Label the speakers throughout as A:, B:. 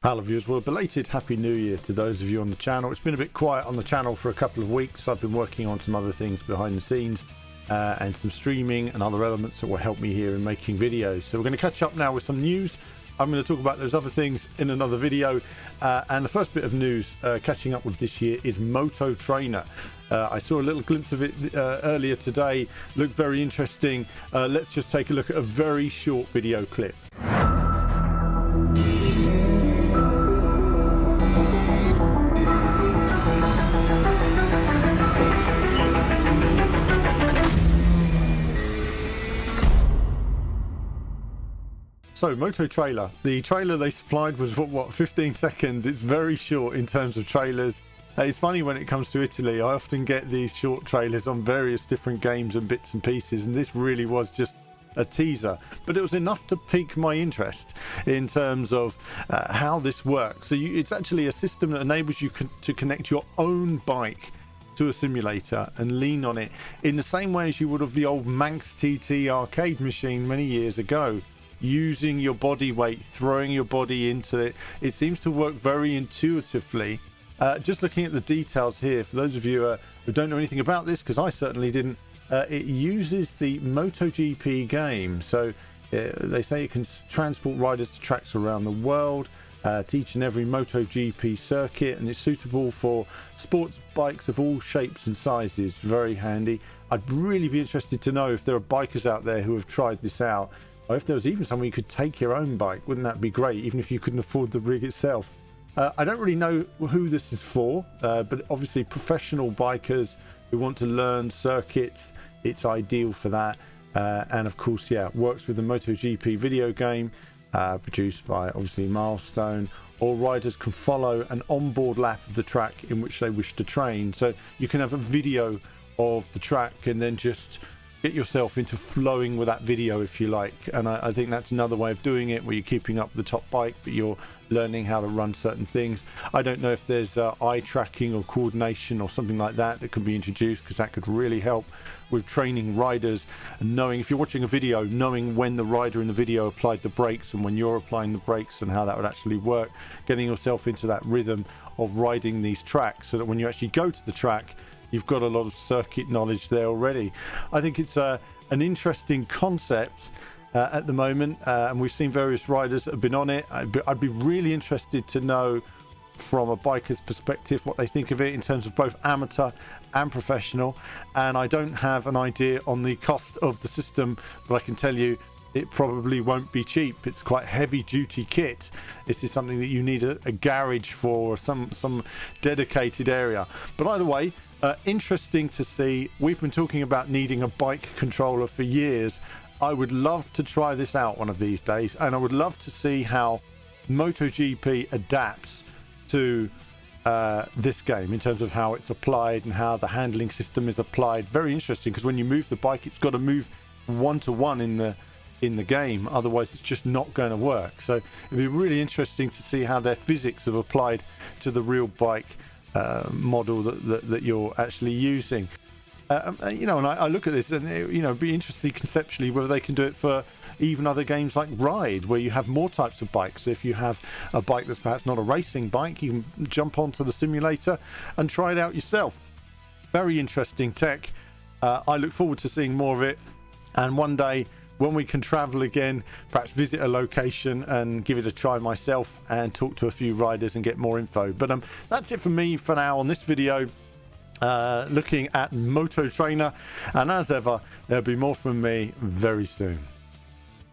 A: Hello viewers, well, belated Happy New Year to those of you on the channel. It's been a bit quiet on the channel for a couple of weeks. I've been working on some other things behind the scenes and some streaming and other elements that will help me here in making videos. So we're going to catch up now with some news. I'm going to talk about those other things in another video. And the first bit of news catching up with this year is Moto Trainer. I saw a little glimpse of it earlier today. Looked very interesting. Let's just take a look at a very short video clip. So, Moto trailer. The trailer they supplied was what 15 seconds. It's very short in terms of trailers. It's funny when it comes to Italy, I often get these short trailers on various different games and bits and pieces, and this really was just a teaser, but it was enough to pique my interest in terms of how this works. So it's actually a system that enables you to connect your own bike to a simulator and lean on it in the same way as you would of the old Manx TT arcade machine many years ago. Using your body weight, throwing your body into it. It seems to work very intuitively. Just looking at the details here, for those of you who don't know anything about this, because I certainly didn't, it uses the MotoGP game. So they say it can transport riders to tracks around the world, teach in every MotoGP circuit, and it's suitable for sports bikes of all shapes and sizes. Very handy. I'd really be interested to know if there are bikers out there who have tried this out. Or if there was even somewhere you could take your own bike, wouldn't that be great, even if you couldn't afford the rig itself? I don't really know who this is for, but obviously professional bikers who want to learn circuits, it's ideal for that. And of course, yeah, works with the MotoGP video game, produced by obviously Milestone. All riders can follow an onboard lap of the track in which they wish to train. So you can have a video of the track and then just get yourself into flowing with that video if you like. And I think that's another way of doing it, where you're keeping up the top bike but you're learning how to run certain things. I don't know if there's eye tracking or coordination or something like that that can be introduced, because that could really help with training riders and knowing, if you're watching a video, knowing when the rider in the video applied the brakes and when you're applying the brakes and how that would actually work, getting yourself into that rhythm of riding these tracks so that when you actually go to the track, you've got a lot of circuit knowledge there already. I think it's an interesting concept at the moment, and we've seen various riders that have been on it. I'd be really interested to know from a biker's perspective what they think of it in terms of both amateur and professional. And I don't have an idea on the cost of the system, but I can tell you it probably won't be cheap. It's quite heavy duty kit. This is something that you need a garage for, or some dedicated area. But either way, interesting to see. We've been talking about needing a bike controller for years. I would love to try this out one of these days, and I would love to see how MotoGP adapts to this game in terms of how it's applied and how the handling system is applied. Very interesting, because when you move the bike, it's got to move one-to-one in the game, otherwise it's just not going to work. So it'd be really interesting to see how their physics have applied to the real bike model that you're actually using. You know, and I look at this and it'd be interesting conceptually whether they can do it for even other games like Ride, where you have more types of bikes. So if you have a bike that's perhaps not a racing bike, you can jump onto the simulator and try it out yourself. Very interesting tech. I look forward to seeing more of it, and one day when we can travel again, perhaps visit a location and give it a try myself and talk to a few riders and get more info. But that's it for me for now on this video, looking at Moto Trainer, and as ever, there'll be more from me very soon.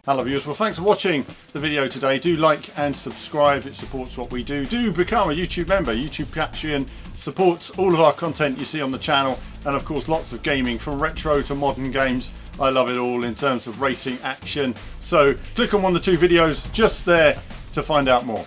A: Hello viewers, well, thanks for watching the video today. Do like and subscribe, it supports what we do. Do become a YouTube member. YouTube Patreon supports all of our content you see on the channel, and of course lots of gaming from retro to modern games. I love it all in terms of racing action. So click on one of the two videos just there to find out more.